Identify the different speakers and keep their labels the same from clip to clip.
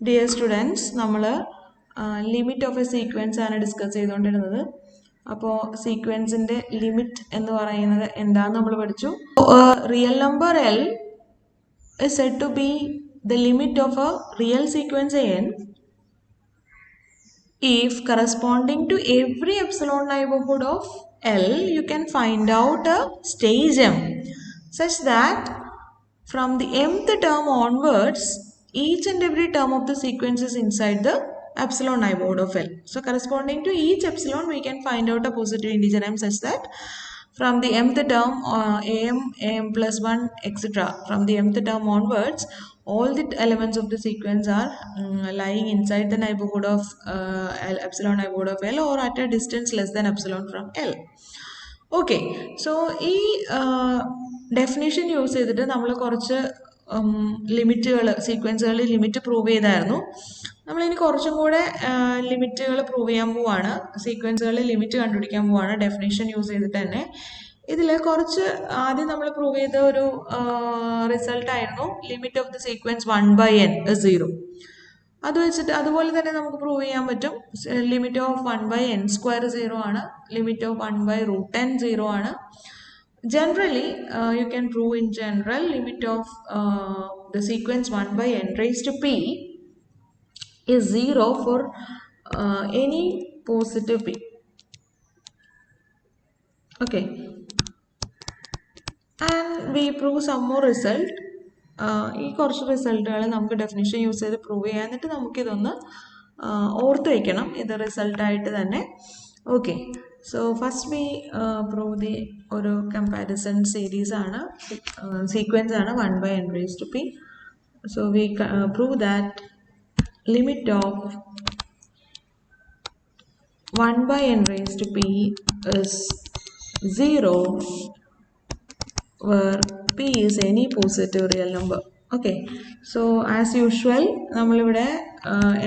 Speaker 1: Dear students, നമ്മൾ limit of A sequence ആണ് discuss ചെയ്തുകൊണ്ടിരുന്നത്. അപ്പോൾ സീക്വൻസിൻ്റെ ലിമിറ്റ് എന്ന് പറയുന്നത് എന്താണെന്ന് നമ്മൾ പഠിച്ചു. Real number L is said to be the limit of a real sequence n if corresponding to every epsilon neighborhood of L you can find out a stage m such that from the mth term onwards each and every term of the sequence is inside the epsilon neighborhood of L. So corresponding to each epsilon we can find out a positive integer m such that from the mth term am plus 1 etc. From the mth term onwards all the elements of the sequence are lying inside the neighborhood of epsilon neighborhood of L or at a distance less than epsilon from L. Okay, so this definition use ചെയ്തിട്ട് നമ്മൾ കുറച്ച് ലിമിറ്റുകൾ സീക്വൻസുകൾ limit prove ചെയ്തായിരുന്നു. നമ്മളിനി കുറച്ചും കൂടെ ലിമിറ്റുകൾ prove ചെയ്യാൻ പോവാണ്, സീക്വൻസുകളിൽ ലിമിറ്റ് കണ്ടുപിടിക്കാൻ പോവാണ് ഡെഫിനേഷൻ യൂസ് ചെയ്തിട്ട് തന്നെ. ഇതിൽ കുറച്ച് ആദ്യം നമ്മൾ പ്രൂവ് ചെയ്ത ഒരു റിസൾട്ടായിരുന്നു limit of the sequence 1/n 0. അത് വെച്ചിട്ട് അതുപോലെ തന്നെ നമുക്ക് പ്രൂവ് ചെയ്യാൻ പറ്റും. ലിമിറ്റ് ഓഫ് 1/n² 0 ആണ്, ലിമിറ്റ് ഓഫ് 1/√n 0 ആണ്. Generally, you can prove in general limit of the sequence 1/n raised to p is 0 for any positive p. Okay, and we prove some more result. ഈ കുറച്ച് റിസൾട്ടുകൾ നമുക്ക് definition use ചെയ്ത് prove ചെയ്യാൻ, എന്നിട്ട് നമുക്കിതൊന്ന് ഓർത്ത് വയ്ക്കണം ഇത് റിസൾട്ടായിട്ട് തന്നെ. Okay, so first we prove the ഒരു comparison series ആണ്, sequence ആണ് 1/n raised to p. So we prove that limit of 1/n raised to p is 0 where p is any positive real number. Okay, so as usual നമ്മളിവിടെ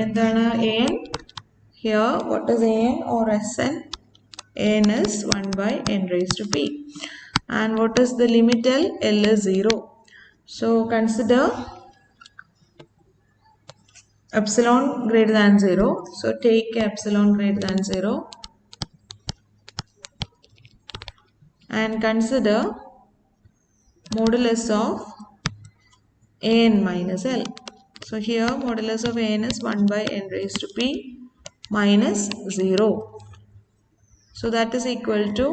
Speaker 1: എന്താണ് an, here what is an or sn? N is 1/n raised to p. And what is the limit L? L is 0. So consider epsilon greater than 0. So take epsilon greater than 0 and consider modulus of an minus L. So here modulus of an is 1/n raised to p minus 0. So that is equal to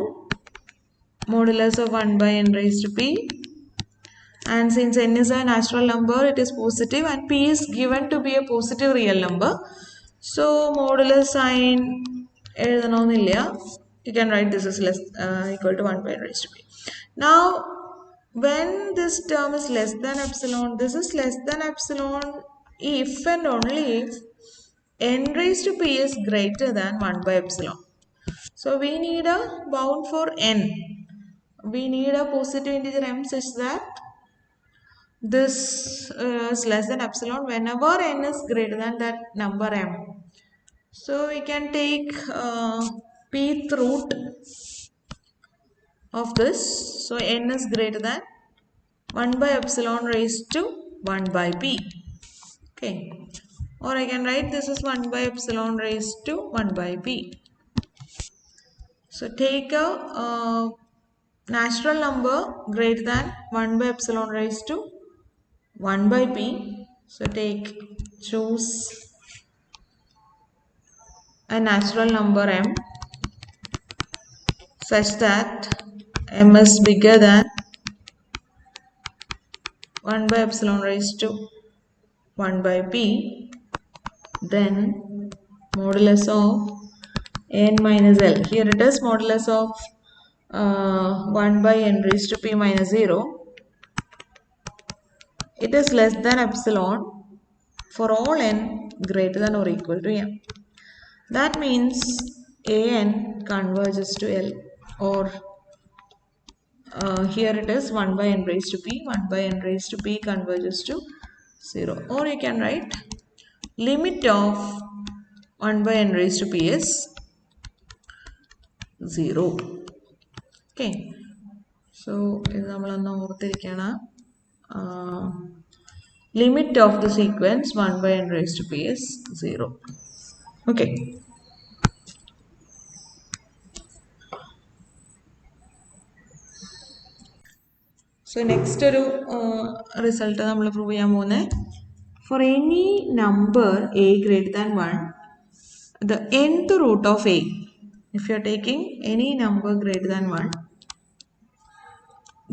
Speaker 1: modulus of 1/n raised to p, and since n is a natural number it is positive and p is given to be a positive real number, so modulus sign എഴുതണമെന്നില്ല, you can write this is less equal to 1/n raised to p. Now when this term is less than epsilon, this is less than epsilon if and only if n raised to p is greater than 1/epsilon. So we need a bound for n. We need a positive integer m such that this is less than epsilon whenever n is greater than that number m. So we can take pth root of this. So n is greater than 1/epsilon raised to 1/p. Okay, or I can write this is 1/epsilon raised to 1/p. So take a natural number greater than 1/epsilon raised to 1/p. So choose a natural number m such that m is bigger than 1/epsilon raised to 1/p. Then modulus of n minus L. Here it is modulus of 1/n raised to p minus 0. It is less than epsilon for all n greater than or equal to m. That means an converges to L, or here it is 1/n raised to p, 1/n raised to p converges to 0. Or you can write limit of 1/n raised to p is 0. Okay, so ഇത് നമ്മളൊന്ന് ഓർത്തിരിക്കണം. limit of the sequence 1 by n raised to p is 0. Okay. So next result we will prove for any number a greater than 1, the nth root of a, if you are taking any number greater than 1,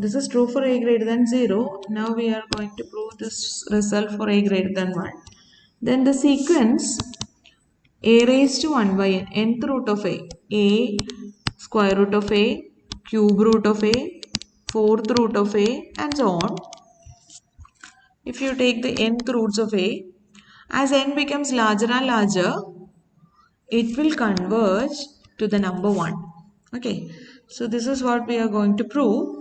Speaker 1: this is true for a greater than 0. Now we are going to prove this result for a greater than 1. Then the sequence a raised to 1 by n, nth root of a, square root of a, cube root of a, fourth root of a, and so on. If you take the nth roots of a, as n becomes larger and larger, it will converge to the number 1. Okay, so this is what we are going to prove.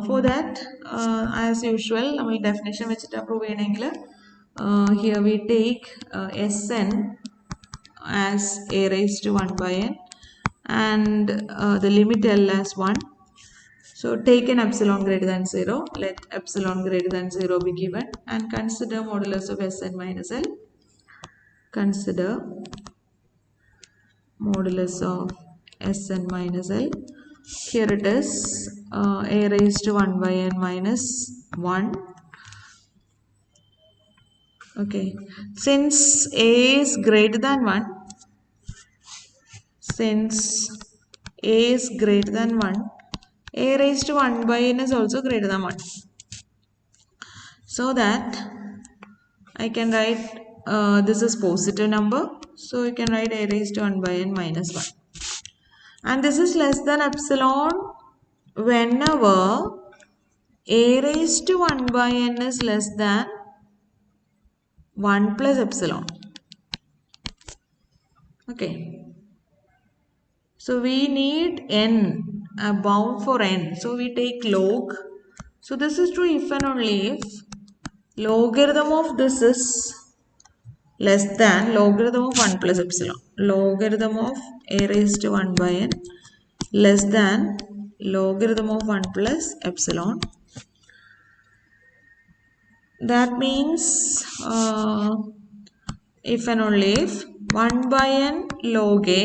Speaker 1: For that, as usual, we definition which prove here we take Sn as a raised to 1 by n and the limit L as 1. So take an epsilon greater than 0, let epsilon greater than 0 be given, and consider modulus of Sn minus L. Consider modulus of Sn minus L. Here it is a raised to 1 by n minus 1. Okay, since a is greater than 1, since a is greater than 1, a raised to 1 by n is also greater than 1. So that I can write this is positive number. So you can write a raised to 1 by n minus 1. And this is less than epsilon whenever a raised to 1 by n is less than 1 plus epsilon. Okay. So we need n, a bound for n. So we take log. So this is true if and only if logarithm of this is less than logarithm of 1 plus epsilon. Logarithm of a raised to 1 by n less than logarithm of 1 plus epsilon. That means if and only if 1 by n log a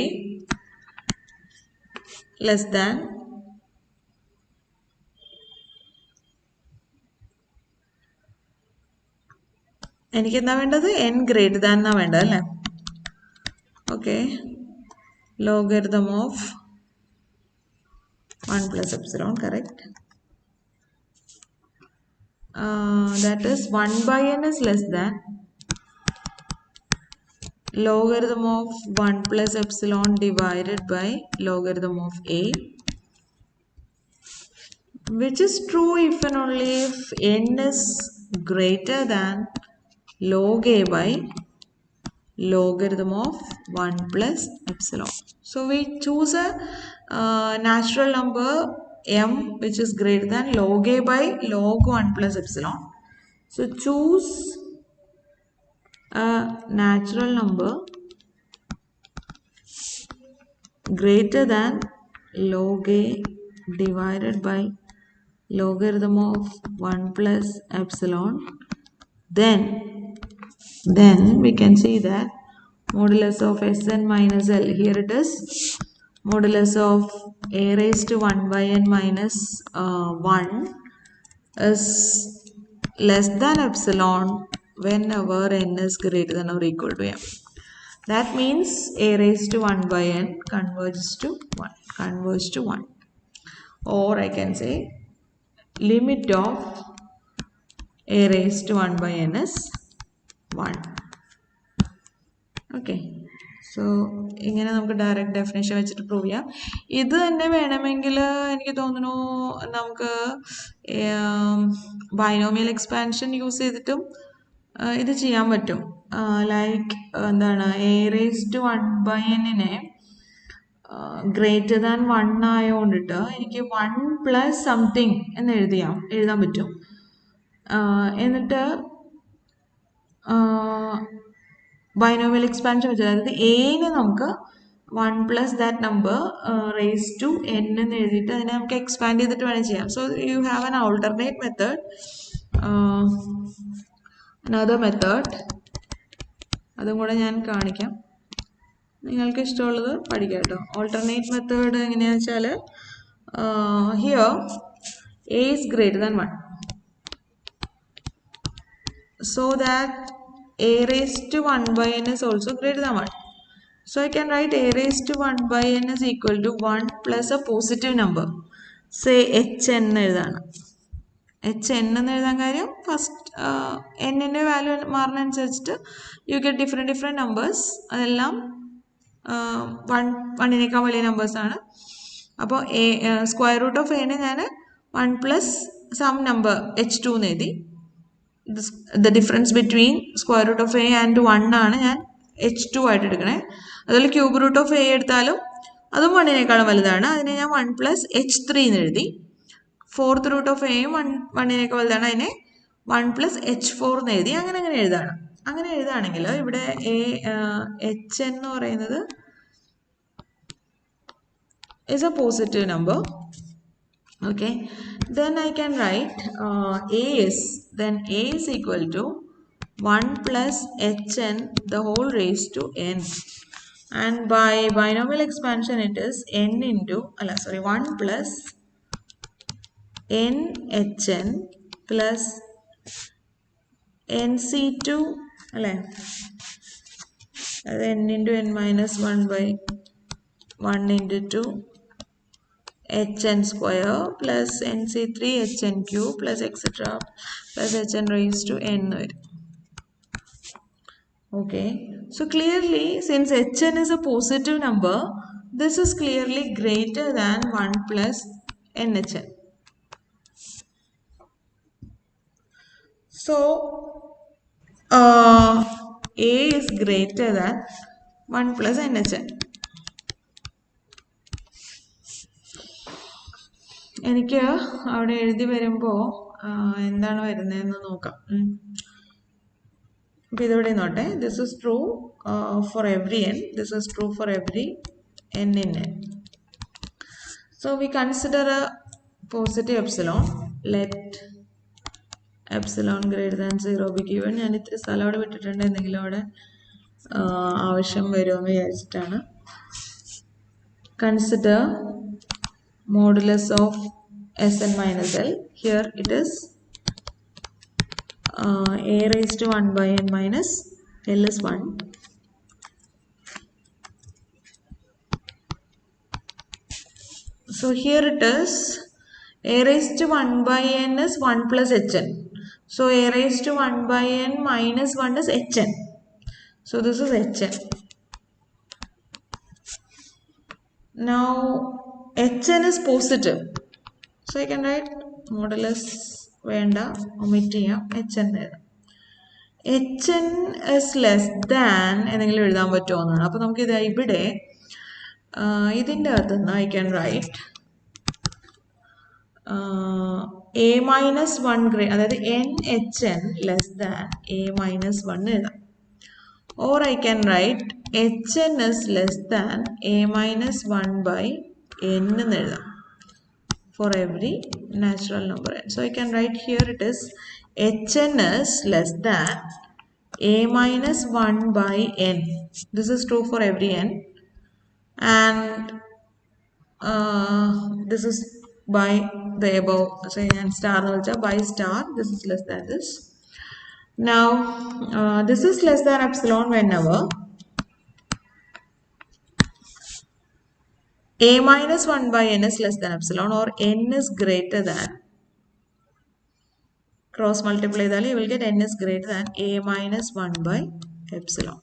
Speaker 1: less than എനിക്ക് എന്താ വേണ്ടത് n greater than എന്നാ വേണ്ടത് അല്ലേ okay logarithm of 1 plus epsilon correct that is 1 by n is less than logarithm of 1 plus epsilon divided by logarithm of a, which is true if and only if n is greater than log a by logarithm of 1 plus epsilon. So we choose a natural number m which is greater than log a by log 1 plus epsilon. So choose a natural number greater than log a divided by logarithm of 1 plus epsilon, then we can see that modulus of Sn minus L, here it is modulus of a raised to 1 by n minus 1 is less than epsilon whenever n is greater than or equal to m. That means a raised to 1 by n converges to 1, or I can say limit of a raised to 1 by n is 1. Okay, so ഇങ്ങനെ നമുക്ക് direct definition വെച്ചിട്ട് prove ചെയ്യാം ഇത് തന്നെ വേണമെങ്കിൽ എനിക്ക് തോന്നുന്നു നമുക്ക് ബൈനോമിയൽ എക്സ്പാൻഷൻ യൂസ് ചെയ്തിട്ടും ഇത് ചെയ്യാൻ പറ്റും ലൈക്ക് എന്താണ് എ റേസ് ടു 1 ബൈ എന്നിനെ ഗ്രേറ്റർ ദാൻ 1 ആയതുകൊണ്ടിട്ട് എനിക്ക് 1 പ്ലസ് സംതിങ് എന്ന് എഴുതാൻ പറ്റും എന്നിട്ട് ബൈനോമിയൽ എക്സ്പാൻഷൻ വെച്ചാൽ അതായത് എനെ നമുക്ക് 1 plus that number raise to n എന്ന് എഴുതിയിട്ട് അതിനെ നമുക്ക് എക്സ്പാൻഡ് ചെയ്തിട്ട് വേണം ചെയ്യാം so you have an alternate method another method. അതും കൂടെ ഞാൻ കാണിക്കാം. നിങ്ങൾക്ക് ഇഷ്ടമുള്ളത് പഠിക്കാം കേട്ടോ. Alternate method എങ്ങനെയാണെന്ന് വെച്ചാൽ here a is greater than 1. So that a raised to 1 by n is also greater than 1. So I can write a raised to 1 by n is equal to 1 plus a positive number. Say hn എഴുതാണ്. hn എന്ന് എഴുതാൻ കാര്യം first എന്നിൻ്റെ value മാറുന്നതനുസരിച്ചിട്ട് you get different numbers. അതെല്ലാം വണ്ണിനേക്കാൾ വലിയ നമ്പേഴ്സാണ്. അപ്പോൾ square root of എനെ ഞാൻ 1 പ്ലസ് സം നമ്പർ h2 എന്ന് എഴുതി. The difference between square root of a and 1 ആണ് ഞാൻ h2 ആയിട്ട് എടുക്കണേ. അതുപോലെ ക്യൂബ് റൂട്ട് ഓഫ് എ എടുത്താലും അതും 1നേക്കാളും വലുതാണ്. അതിനെ ഞാൻ 1 പ്ലസ് h3 എന്ന് എഴുതി. ഫോർത്ത് റൂട്ട് ഓഫ് എയും 1നേക്കാൾ വലുതാണ്. അതിനെ 1 പ്ലസ് h4 എന്ന് എഴുതി. അങ്ങനെ എഴുതാണ്. അങ്ങനെ എഴുതാണെങ്കിൽ ഇവിടെ h എന്ന് പറയുന്നത് is a positive number. Okay, then I can write a is equal to 1 plus hn the whole raised to n, and by binomial expansion it is n into 1 plus n hn plus nc2 അല്ലേ, അത് n into n minus 1 by 1 into 2 hn square plus nc3 hn cube plus etc plus hn raised to n. Okay, so clearly since hn is a positive number, this is clearly greater than 1 plus nhn. So a is greater than 1 plus nhn. എനിക്ക് അവിടെ എഴുതി വരുമ്പോൾ എന്താണ് വരുന്നതെന്ന് നോക്കാം. അപ്പോൾ ഇതിവിടെ നോട്ടെ, this is true for every N, this is true for every N in N. So we consider a positive epsilon. Let epsilon greater than 0 be given. ഞാൻ ഇത്തിരി സ്ഥലം അവിടെ വിട്ടിട്ടുണ്ട്, എന്തെങ്കിലും അവിടെ ആവശ്യം വരുമെന്ന് വിചാരിച്ചിട്ടാണ്. Consider modulus of Sn minus L. Here it is a raised to 1 by n minus L is 1. So here it is a raised to 1 by n is 1 plus hn. So a raised to 1 by n minus 1 is hn. So this is hn. Now hn is positive, so I can write modulus വേണ്ട, omit ചെയ്യാം, hn എഴുതാം. hn is less than എന്തെങ്കിലും എഴുതാൻ പറ്റുമോ എന്നാണ്. അപ്പോൾ നമുക്ക് ഇത് ഇവിടെ ഇതിൻ്റെ അകത്തുനിന്ന് I can write a minus 1 അതായത് nhn less than a minus 1 എഴുതാം. Or I can write hn is less than a minus 1 by n എന്ന് എഴുതാം for every natural number n. So I can write here it is hn is less than a minus 1 by n. This is true for every n, and this is by the above. So star by star, this is less than this. Now this is less than epsilon whenever a minus 1 by n is less than epsilon, or n is greater than, cross multiply that you will get n is greater than a minus 1 by epsilon.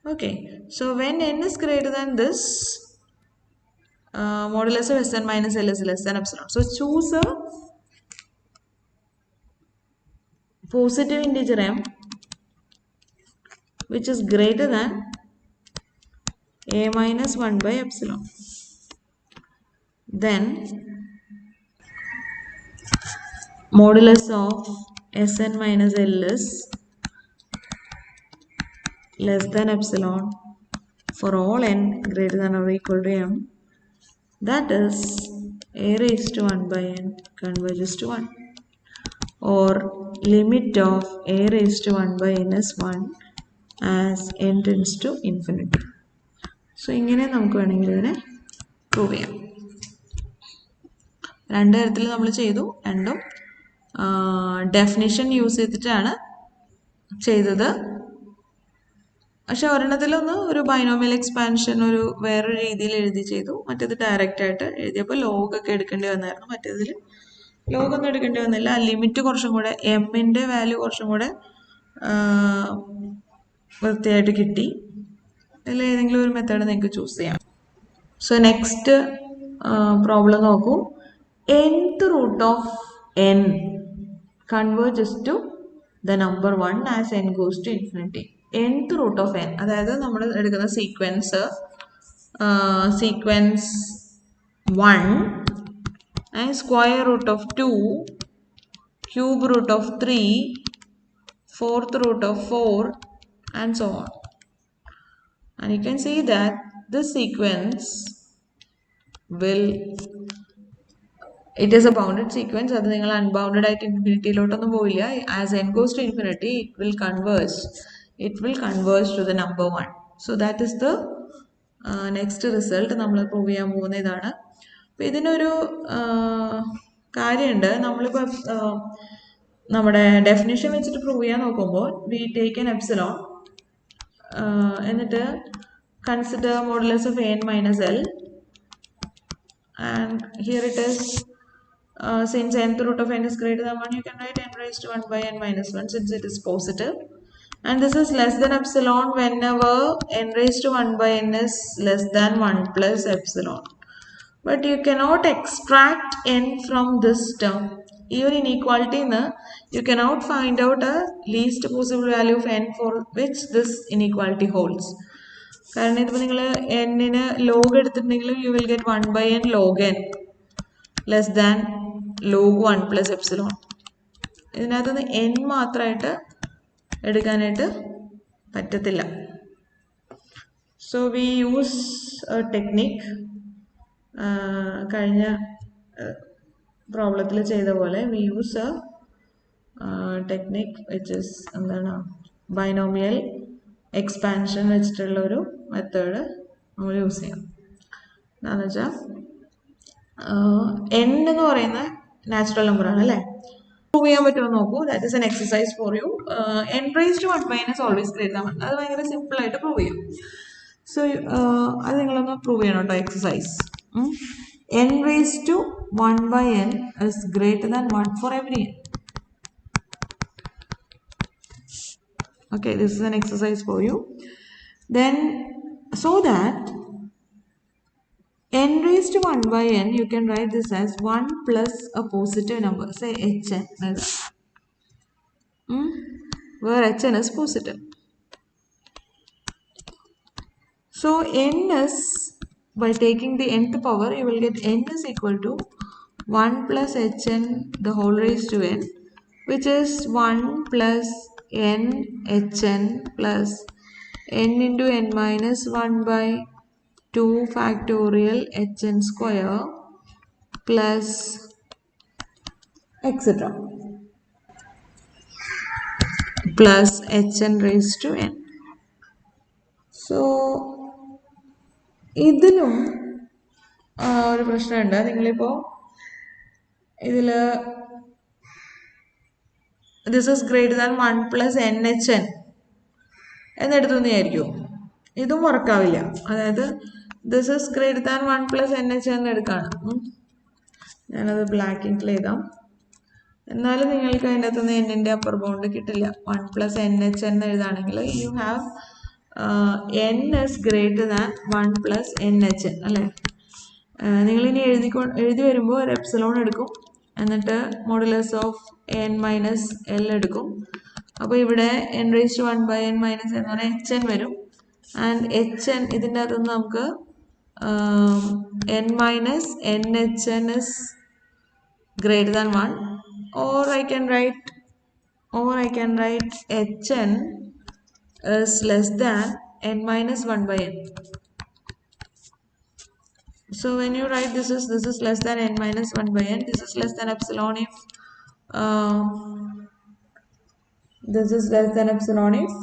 Speaker 1: Okay, so when n is greater than this, modulus of Sn minus L is less than epsilon. So choose a positive integer m which is greater than a minus 1 by epsilon. Then modulus of Sn minus L is less than epsilon for all n greater than or equal to m. That is a raised to 1 by n converges to 1. or limit of a raised to 1 by n is 1 as n tends to infinity. So ഇങ്ങനെ നമുക്ക് വേണമെങ്കിൽ ഇതിനെ prove ചെയ്യാം. രണ്ട് തരത്തിൽ നമ്മൾ ചെയ്തു. രണ്ടും ഡെഫിനിഷൻ യൂസ് ചെയ്തിട്ടാണ് ചെയ്തത്. പക്ഷെ ഒരെണ്ണത്തിലൊന്ന് ഒരു ബൈനോമിയൽ എക്സ്പാൻഷൻ ഒരു വേറൊരു രീതിയിൽ എഴുതി ചെയ്തു. മറ്റേത് ഡയറക്റ്റ് ആയിട്ട് എഴുതിയപ്പോൾ ലോഗ് ഒക്കെ എടുക്കേണ്ടി വന്നായിരുന്നു. മറ്റേതിൽ ലോഗ് ഒന്നും എടുക്കേണ്ടി വന്നില്ല. ലിമിറ്റ് കുറച്ചും കൂടെ എമ്മിൻ്റെ വാല്യൂ കുറച്ചും കൂടെ വൃത്തിയായിട്ട് കിട്ടി. അതിൽ ഏതെങ്കിലും ഒരു മെത്തേഡ് നിങ്ങൾക്ക് ചൂസ് ചെയ്യാം. സോ നെക്സ്റ്റ് പ്രോബ്ലം നോക്കൂ. nth root of n converges to the number 1 as n goes to infinity. nth root of n, അതായത് നമ്മൾ എടുക്കുന്ന sequence 1 and square root of 2, cube root of 3, fourth root of 4 and so on. And you can see that this sequence will, it is a bounded sequence. അത് നിങ്ങൾ unbounded ആയിട്ട് ഇൻഫിനിറ്റിയിലോട്ടൊന്നും പോയില്ല. As n goes to infinity, it will converge to the number 1. So that is the next result. നമ്മൾ prove ചെയ്യാൻ പോകുന്ന ഇതാണ്. അപ്പോൾ ഇതിനൊരു കാര്യമുണ്ട്. നമ്മളിപ്പോൾ നമ്മുടെ ഡെഫിനിഷൻ വെച്ചിട്ട് പ്രൂവ് ചെയ്യാൻ നോക്കുമ്പോൾ വി ടേക്ക് എൻ എപ്സിലോൺ എന്നിട്ട് consider modulus of n minus l, and here it is since nth root of n is greater than 1, you can write n raised to 1 by n minus 1 since it is positive, and this is less than epsilon whenever n raised to 1 by n is less than 1 plus epsilon. But you cannot extract n from this term. Even inequality you cannot find out a least possible value of n for which this inequality holds. കാരണം ഇതിപ്പോൾ നിങ്ങൾ എന്നിന് log എടുത്തിട്ടുണ്ടെങ്കിലും you will get 1 by n log n less than log 1 plus epsilon. ഇതിനകത്തുനിന്ന് n മാത്രമായിട്ട് എടുക്കാനായിട്ട് പറ്റത്തില്ല. So we use a technique. കഴിഞ്ഞ പ്രോബ്ലത്തിൽ ചെയ്ത പോലെ we use a technique which is എന്താണ് ബൈനോമിയൽ എക്സ്പാൻഷൻ വെച്ചിട്ടുള്ള ഒരു മെത്തേഡ് നമ്മൾ യൂസ് ചെയ്യാം. എന്താണെന്ന് വെച്ചാൽ n എന്ന് പറയുന്ന നാച്ചുറൽ നമ്പറാണ് അല്ലേ. പ്രൂവ് ചെയ്യാൻ പറ്റുമോ നോക്കൂ. That is N exercise for you. n raised to 1 by n is always greater than 1. അത് ഭയങ്കര സിമ്പിളായിട്ട് പ്രൂവ് ചെയ്യും. സോ അത് നിങ്ങളൊന്ന് പ്രൂവ് ചെയ്യണം കേട്ടോ. Exercise n raised to 1 by n is greater than 1 for every n. Okay, this is an exercise for you. Then so that n raised to 1 by n, you can write this as 1 plus a positive number, say hn, where hn is positive. So n is, by taking the nth power, you will get n is equal to 1 plus hn the whole raised to n, which is 1 plus n hn plus n into n minus 1 by 2 factorial hn square plus etc. plus hn raised to n. So ഇതിലും ഒരു പ്രശ്നമുണ്ട്. നിങ്ങളിപ്പോൾ ഇതിൽ this is greater than 1 plus nhn എന്നെടുത്തെന്ന് വിചാരിക്കും. ഇതും വർക്കാവില്ല. അതായത് this is greater than 1 plus nhn എടുക്കാണ്. ഞാനത് black ഇങ്കിൽ എഴുതാം. എന്നാലും നിങ്ങൾക്ക് അതിൻ്റെ അകത്തുനിന്ന് എന്നിൻ്റെ അപ്പർ ബൗണ്ട് കിട്ടില്ല. 1 plus nhn എഴുതാണെങ്കിൽ you have n is greater than 1 plus nhn അല്ലേ. നിങ്ങളിനി എഴുതി വരുമ്പോൾ ഒരു എപ്സിലോൺ എടുക്കും, എന്നിട്ട് modulus of n minus L എടുക്കും. അപ്പോൾ ഇവിടെ n raised to 1 by n minus എന്ന് പറഞ്ഞാൽ hn വരും. ആൻഡ് hn ഇതിൻ്റെ അകത്തുനിന്ന് നമുക്ക് n minus nhn is greater than 1, or I can write hn is less than n minus 1 by n. So when you write this is less than n minus 1 by n, this is less than epsilon if this is less than epsilon if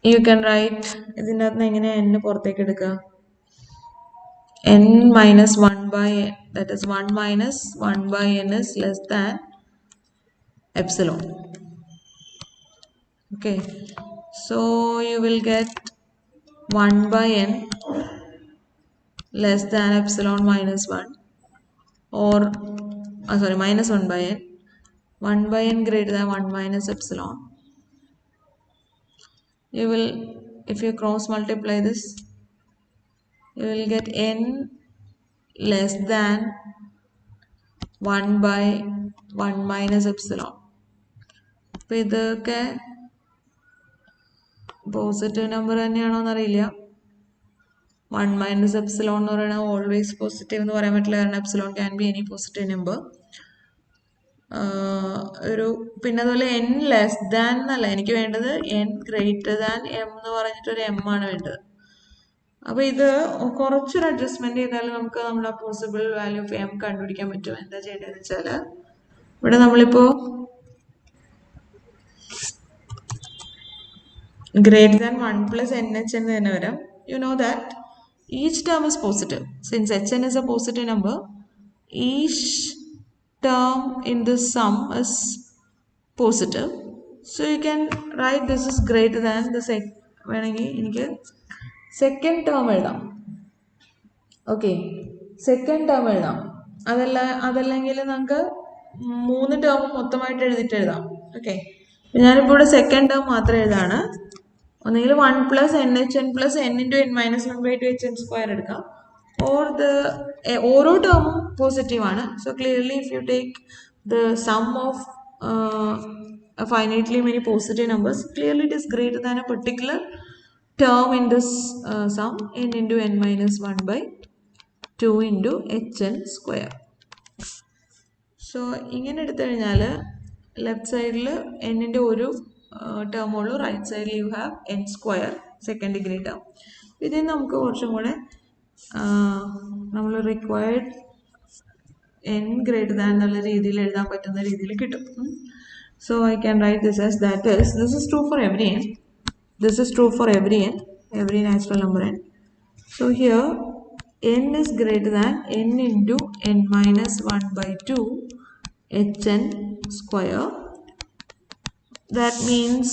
Speaker 1: you can write ഇതിനകത്ത് എങ്ങനെ n പുറത്തേക്ക് എടുക്കുക n minus 1 by n, that is 1 minus 1 by n is less than epsilon. Okay, so you will get 1 by n less than epsilon minus 1, or sorry, minus 1 by n, 1 by n greater than 1 minus epsilon. You will, if you cross multiply this, you will get n less than 1 by 1 minus epsilon. അപ്പോൾ ഇതൊക്കെ positive number തന്നെയാണോന്ന് അറിയില്ല. 1 minus epsilon എന്ന് പറയുന്നത് always positive എന്ന് പറയാൻ പറ്റില്ല, കാരണം epsilon can be any positive number. ഒരു പിന്നെ അതുപോലെ n ലെസ് ദാൻ എന്നല്ല എനിക്ക് വേണ്ടത്, n ഗ്രേറ്റർ ദാൻ m എന്ന് പറഞ്ഞിട്ടൊരു m ആണ് വേണ്ടത്. അപ്പോൾ ഇത് കുറച്ചൊരു അഡ്ജസ്റ്റ്മെന്റ് ചെയ്താൽ നമുക്ക് നമ്മുടെ പോസിബിൾ വാല്യൂ ഓഫ് m കണ്ടുപിടിക്കാൻ പറ്റും. എന്താ ചെയ്യേണ്ടതെന്ന് വെച്ചാൽ ഇവിടെ നമ്മളിപ്പോൾ greater than 1 plus nh എന്ന് തന്നെ വരാം. You know that each term is positive. Since hn is a positive number, each term in this sum is positive. So you can write this is greater than the വേണമെങ്കിൽ എനിക്ക് second term എഴുതാം. Okay, second term എഴുതാം. അതല്ലെങ്കിൽ നമുക്ക് 3 term മൊത്തമായിട്ട് എഴുതാം. Okay, ഞാനിപ്പോൾ ഇവിടെ സെക്കൻഡ് ടേം മാത്രം എഴുതാണ്. ഒന്നെങ്കിൽ 1 plus nh plus n into n minus 1 by 2 hn square എടുക്കാം, or ഓരോ ടേമും പോസിറ്റീവ് ആണ്. So clearly if you take the sum of finitely many positive numbers, clearly it is greater than a particular term in this sum, n into n minus 1 by 2 into hn square. So ഇങ്ങനെ എടുത്തു കഴിഞ്ഞാൽ left സൈഡിൽ എന്നിൻ്റെ ഒരു term ഉള്ളൂ, right സൈഡിൽ U have n square second degree term. ഇതിന് നമുക്ക് കുറച്ചും കൂടെ നമ്മൾ റിക്വയർഡ് n ഗ്രേറ്റർ ദാൻ എന്നുള്ള രീതിയിൽ എഴുതാൻ പറ്റുന്ന രീതിയിൽ കിട്ടും. So I can write this as that is, this is true for every n, this is true for every natural number n. So here n is greater than n into n minus 1 by 2 hn square. That means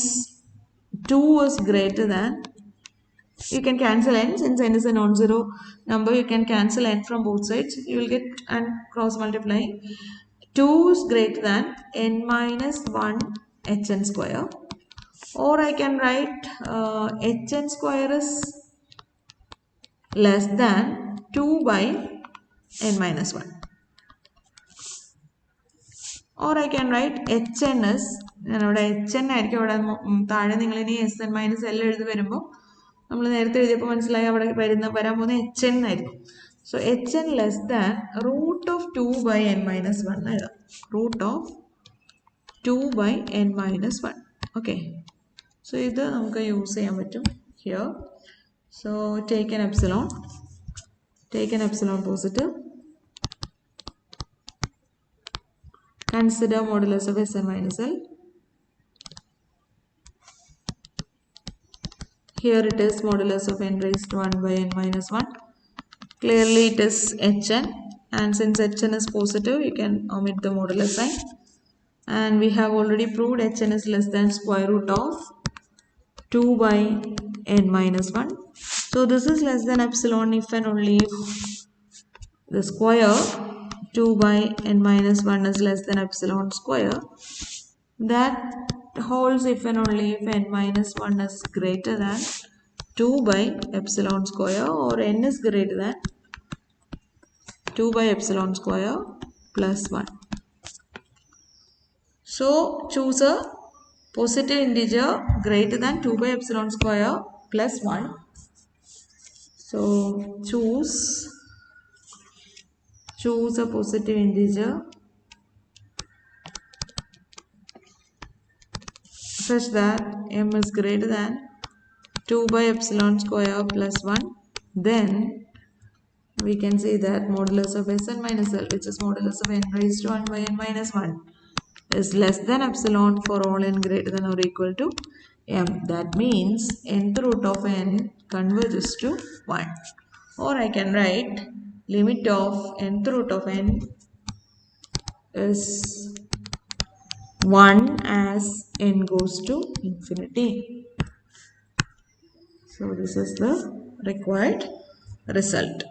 Speaker 1: 2 is greater than, you can cancel n, since n is a non-zero number, you can cancel n from both sides, you will get and cross multiplying. 2 is greater than n minus 1 hn square, or I can write hn square is less than 2 by n minus 1, or I can write hn is, ഞാനിവിടെ hn ആയിരിക്കും ഇവിടെ താഴെ നിങ്ങളിനി sn minus l എഴുതി വരുമ്പോൾ നമ്മൾ നേരത്തെ എഴുതിയപ്പോൾ മനസ്സിലായി അവിടെ വരാൻ പോകുന്ന hn ആയിരിക്കും. So hn less than root of 2 by n minus 1 എഴുതാം, root of 2 by n minus 1. Okay, so ഇത് നമുക്ക് യൂസ് ചെയ്യാൻ പറ്റും here. So take an epsilon positive, consider modulus of Sn minus L. Here it is modulus of n raised to 1 by n minus 1. Clearly it is hn, and since hn is positive, you can omit the modulus sign. And we have already proved hn is less than square root of 2 by n minus 1. So this is less than epsilon if and only if the square 2 by n minus 1 is less than epsilon square. That holds if and only if n minus 1 is greater than 2 by epsilon square, or n is greater than 2 by epsilon square plus 1. So choose a positive integer greater than 2 by epsilon square plus 1. So choose a positive integer such that m is greater than 2 by epsilon square plus 1. Then we can say that modulus of Sn minus L, which is modulus of n raised to 1 by n minus 1, is less than epsilon for all n greater than or equal to m. That means nth root of n converges to 1. Or I can write limit of nth root of n is 1 as n goes to infinity. So this is the required result.